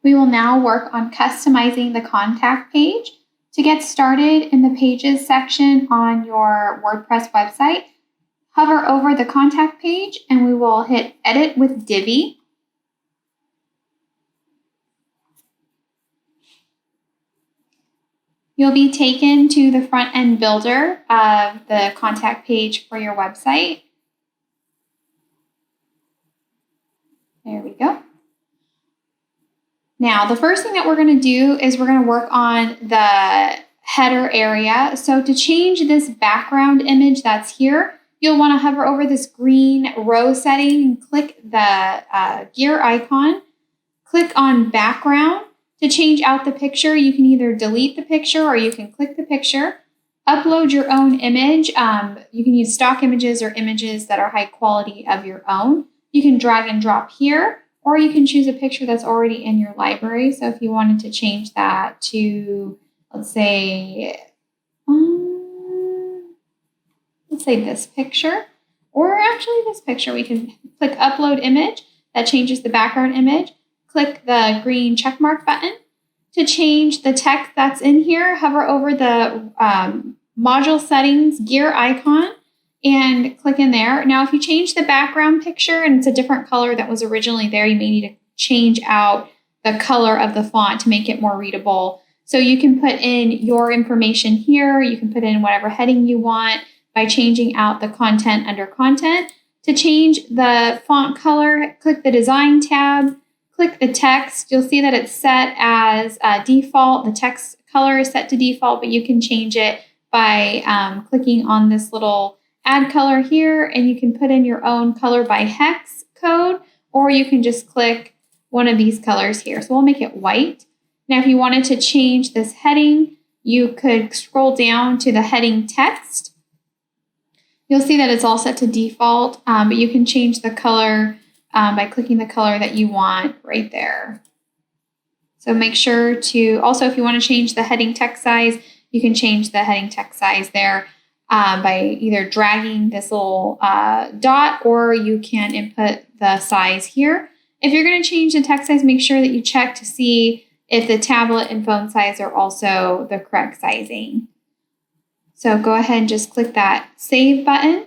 We will now work on customizing the contact page. To get started, in the Pages section on your WordPress website, hover over the contact page and we will hit Edit with Divi. You'll be taken to the front-end builder of the contact page for your website. There we go. Now, the first thing that we're going to do is we're going to work on the header area. So to change this background image that's here, you'll want to hover over this green row setting and click the gear icon. Click on background. To change out the picture, you can either delete the picture or you can click the picture. Upload your own image. You can use stock images or images that are high quality of your own. You can drag and drop here, or you can choose a picture that's already in your library. So if you wanted to change that to, let's say this picture, or actually this picture, we can click Upload Image. That changes the background image. Click the green check mark button. To change the text that's in here, hover over the module settings gear icon and click in there. Now, if you change the background picture and it's a different color that was originally there, you may need to change out the color of the font to make it more readable. So you can put in your information here. You can put in whatever heading you want by changing out the content under content. To change the font color, click the Design tab. Click the text. You'll see that it's set as default. The text color is set to default, but you can change it by clicking on this little add color here, and you can put in your own color by hex code, or you can just click one of these colors here. So we'll make it white. Now, if you wanted to change this heading, you could scroll down to the heading text. You'll see that it's all set to default, but you can change the color by clicking the color that you want right there. So make sure to, also if you want to change the heading text size, you can change the heading text size there by either dragging this little dot, or you can input the size here. If you're going to change the text size, make sure that you check to see if the tablet and phone size are also the correct sizing. So go ahead and just click that Save button.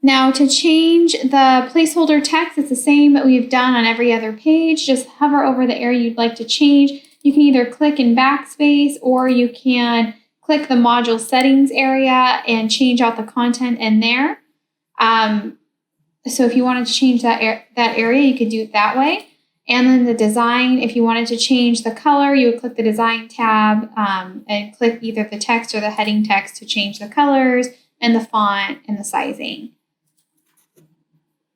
Now, to change the placeholder text, it's the same that we've done on every other page. Just hover over the area you'd like to change. You can either click in backspace, or you can click the module settings area and change out the content in there. So if you wanted to change that area, you could do it that way. And then the design, if you wanted to change the color, you would click the Design tab and click either the text or the heading text to change the colors and the font and the sizing.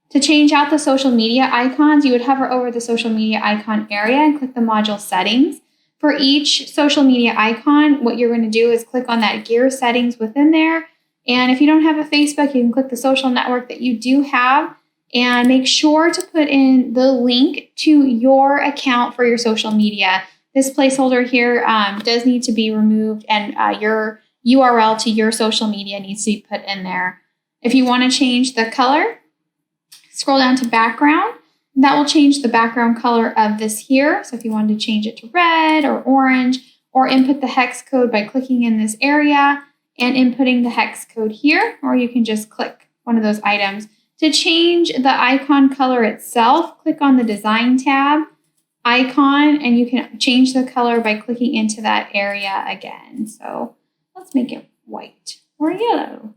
To change out the social media icons, you would hover over the social media icon area and click the module settings. For each social media icon, what you're going to do is click on that gear settings within there. And if you don't have a Facebook, you can click the social network that you do have and make sure to put in the link to your account for your social media. This placeholder here does need to be removed, and your URL to your social media needs to be put in there. If you want to change the color, scroll down to background. That will change the background color of this here. So if you wanted to change it to red or orange, or input the hex code by clicking in this area and inputting the hex code here, or you can just click one of those items. To change the icon color itself, click on the Design tab icon, and you can change the color by clicking into that area again. So let's make it white or yellow.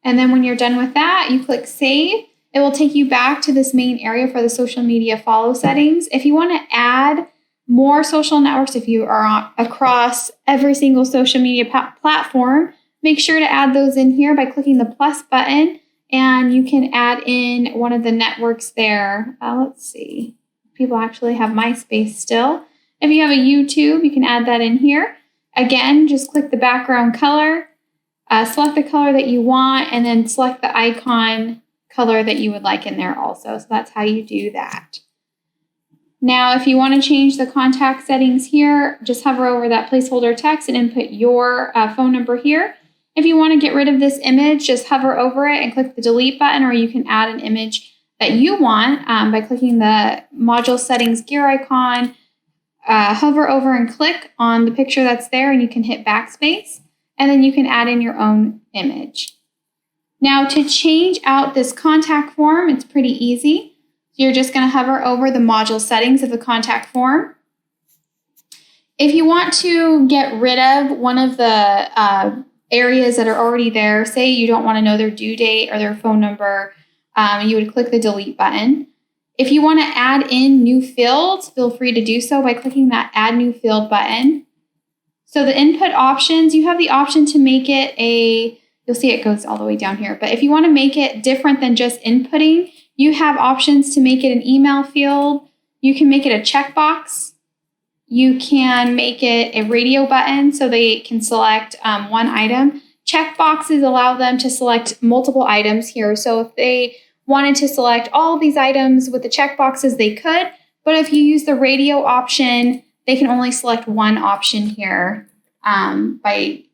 And then when you're done with that, you click Save. It will take you back to this main area for the social media follow settings. If you want to add more social networks, if you are across every single social media platform, make sure to add those in here by clicking the plus button, and you can add in one of the networks there. Let's see. People actually have MySpace still. If you have a YouTube, you can add that in here. Again, just click the background color, select the color that you want, and then select the icon color that you would like in there also. So that's how you do that. Now, if you want to change the contact settings here, just hover over that placeholder text and input your phone number here. If you want to get rid of this image, just hover over it and click the delete button, or you can add an image that you want by clicking the module settings gear icon, hover over and click on the picture that's there, and you can hit backspace, and then you can add in your own image. Now to change out this contact form, it's pretty easy. You're just going to hover over the module settings of the contact form. If you want to get rid of one of the areas that are already there, say you don't want to know their due date or their phone number, you would click the delete button. If you want to add in new fields, feel free to do so by clicking that add new field button. So the input options, you have the option to make it you'll see it goes all the way down here, but if you want to make it different than just inputting, you have options to make it an email field. You can make it a checkbox. You can make it a radio button so they can select one item. Checkboxes allow them to select multiple items here. So if they wanted to select all of these items with the checkboxes, they could. But if you use the radio option, they can only select one option here by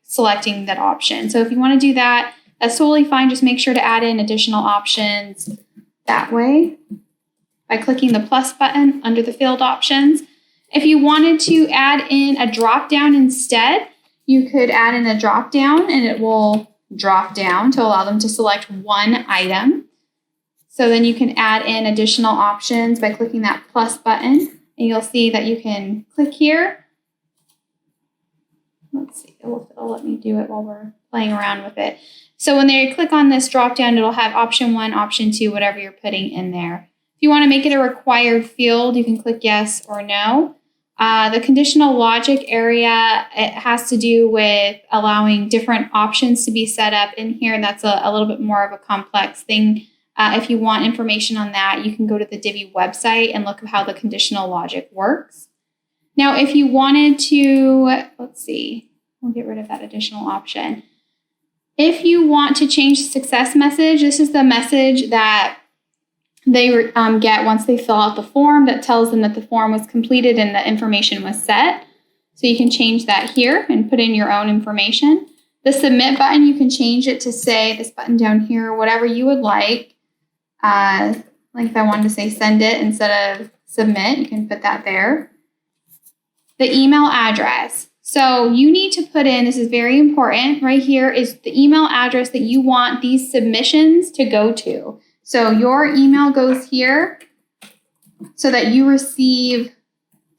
selecting that option. So if you want to do that, that's totally fine. Just make sure to add in additional options that way by clicking the plus button under the field options. If you wanted to add in a drop down instead, you could add in a drop down and it will drop down to allow them to select one item. So then you can add in additional options by clicking that plus button, and you'll see that you can click here. Let's see if it'll let me do it while we're playing around with it. So when they click on this drop down, it'll have option 1, option 2, whatever you're putting in there. If you want to make it a required field, you can click yes or no. The conditional logic area, it has to do with allowing different options to be set up in here, and that's a little bit more of a complex thing. If you want information on that, you can go to the Divi website and look at how the conditional logic works. Now, if you wanted to, let's see, we'll get rid of that additional option. If you want to change the success message, this is the message that they get once they fill out the form that tells them that the form was completed and the information was set. So you can change that here and put in your own information. The submit button, you can change it to say this button down here, whatever you would like. Like if I wanted to say send it instead of submit, you can put that there. The email address. So you need to put in, this is very important, right here is the email address that you want these submissions to go to. So your email goes here so that you receive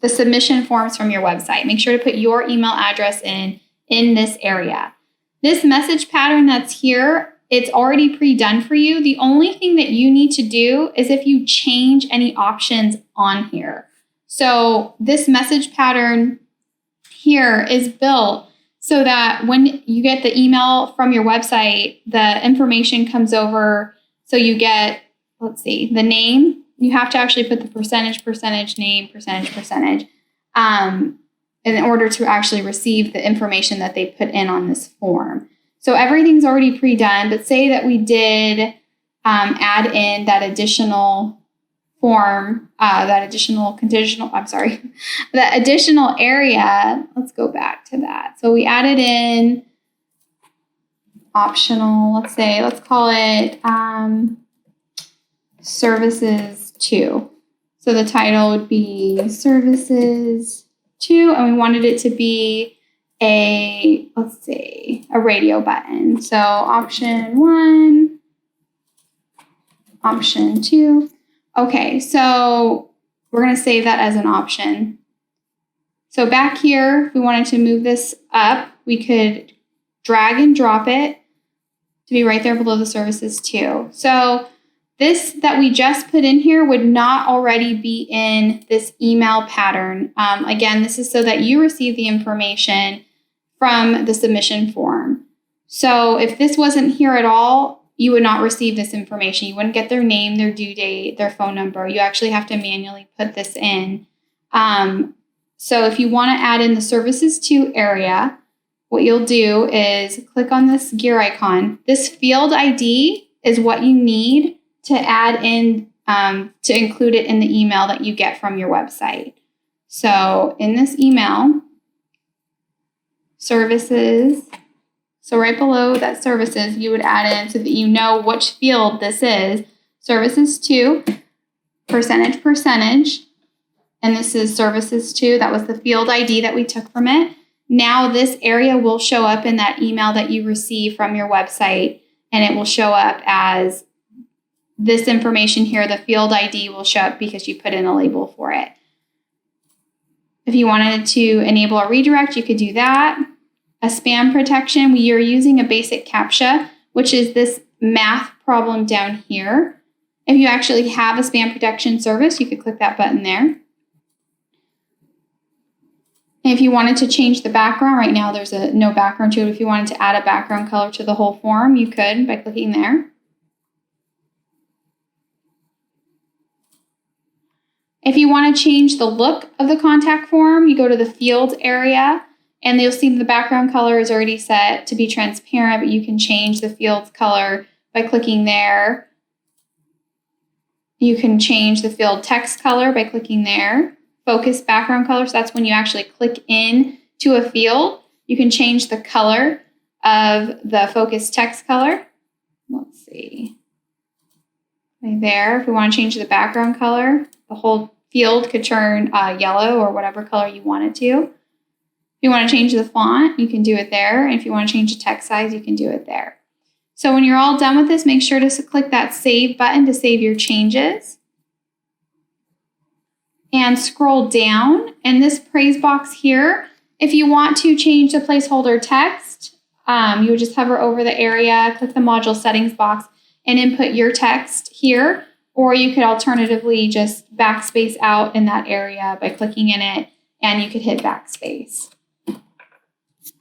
the submission forms from your website. Make sure to put your email address in this area. This message pattern that's here, it's already pre-done for you. The only thing that you need to do is if you change any options on here. So this message pattern here is built so that when you get the email from your website, the information comes over. So you get, let's see, the name. You have to actually put the percentage, name, percentage, in order to actually receive the information that they put in on this form. So everything's already pre-done, but say that we did add in that additional form, that additional area. Let's go back to that. So we added in optional, let's call it services 2. So the title would be services 2, and we wanted it to be a radio button. So option 1, option 2. Okay, so we're going to save that as an option. So back here, if we wanted to move this up, we could drag and drop it to be right there below the services 2. So this that we just put in here would not already be in this email pattern. Again, this is so that you receive the information from the submission form. So if this wasn't here at all, you would not receive this information. You wouldn't get their name, their due date, their phone number. You actually have to manually put this in. So if you want to add in the services 2 area, what you'll do is click on this gear icon. This field ID is what you need to add in, to include it in the email that you get from your website. So in this email, services, so right below that services, you would add in so that you know which field this is. services to, percentage, and this is services to. That was the field ID that we took from it. Now this area will show up in that email that you receive from your website, and it will show up as this information here. The field ID will show up because you put in a label for it. If you wanted to enable a redirect, you could do that. A spam protection, we are using a basic CAPTCHA, which is this math problem down here. If you actually have a spam protection service, you could click that button there. And if you wanted to change the background, right now there's no background to it. If you wanted to add a background color to the whole form, you could by clicking there. If you want to change the look of the contact form, you go to the fields area, and you'll see the background color is already set to be transparent, but you can change the field's color by clicking there. You can change the field text color by clicking there. Focus background color, so that's when you actually click in to a field. You can change the color of the focus text color. Let's see. Right there, if we want to change the background color, the whole field could turn yellow or whatever color you want it to. If you want to change the font, you can do it there. And if you want to change the text size, you can do it there. So when you're all done with this, make sure to click that Save button to save your changes. And scroll down. And this praise box here, if you want to change the placeholder text, you would just hover over the area, click the module settings box, and input your text here. Or you could alternatively just backspace out in that area by clicking in it, and you could hit backspace.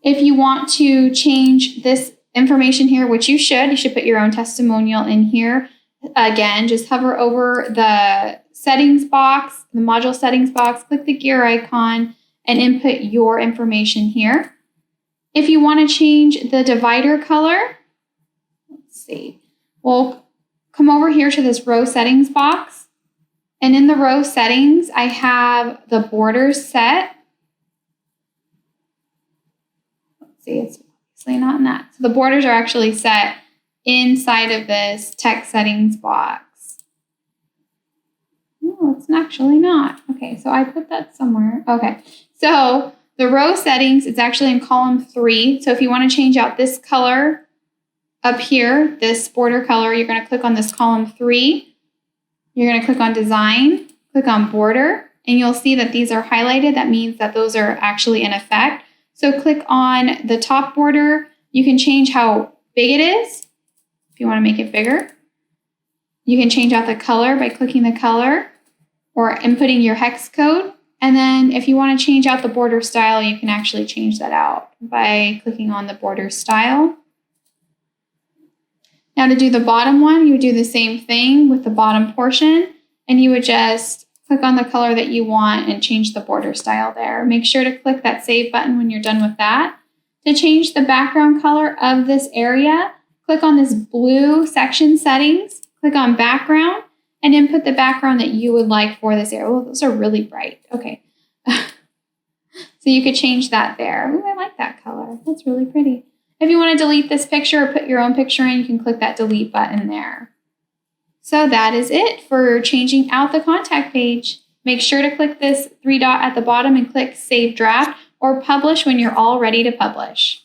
If you want to change this information here, which you should put your own testimonial in here. Again, just hover over the settings box, the module settings box, click the gear icon, and input your information here. If you want to change the divider color, let's see, we'll come over here to this row settings box. And in the row settings, I have the borders set. Let's see, it's obviously not in that. So the borders are actually set inside of this text settings box. No, it's actually not. Okay, so I put that somewhere. Okay, so the row settings, it's actually in column 3. So if you want to change out this color up here, this border color, you're going to click on this column 3. You're going to click on design, click on border, and you'll see that these are highlighted. That means that those are actually in effect. So click on the top border. You can change how big it is if you want to make it bigger. You can change out the color by clicking the color or inputting your hex code. And then if you want to change out the border style, you can actually change that out by clicking on the border style. Now to do the bottom one, you would do the same thing with the bottom portion, and you would just click on the color that you want and change the border style there. Make sure to click that save button when you're done with that. To change the background color of this area, click on this blue section settings, click on background, and input the background that you would like for this area. Oh, those are really bright. Okay. So you could change that there. Ooh, I like that color. That's really pretty. If you want to delete this picture or put your own picture in, you can click that delete button there. So that is it for changing out the contact page. Make sure to click this 3 dot at the bottom and click Save Draft or Publish when you're all ready to publish.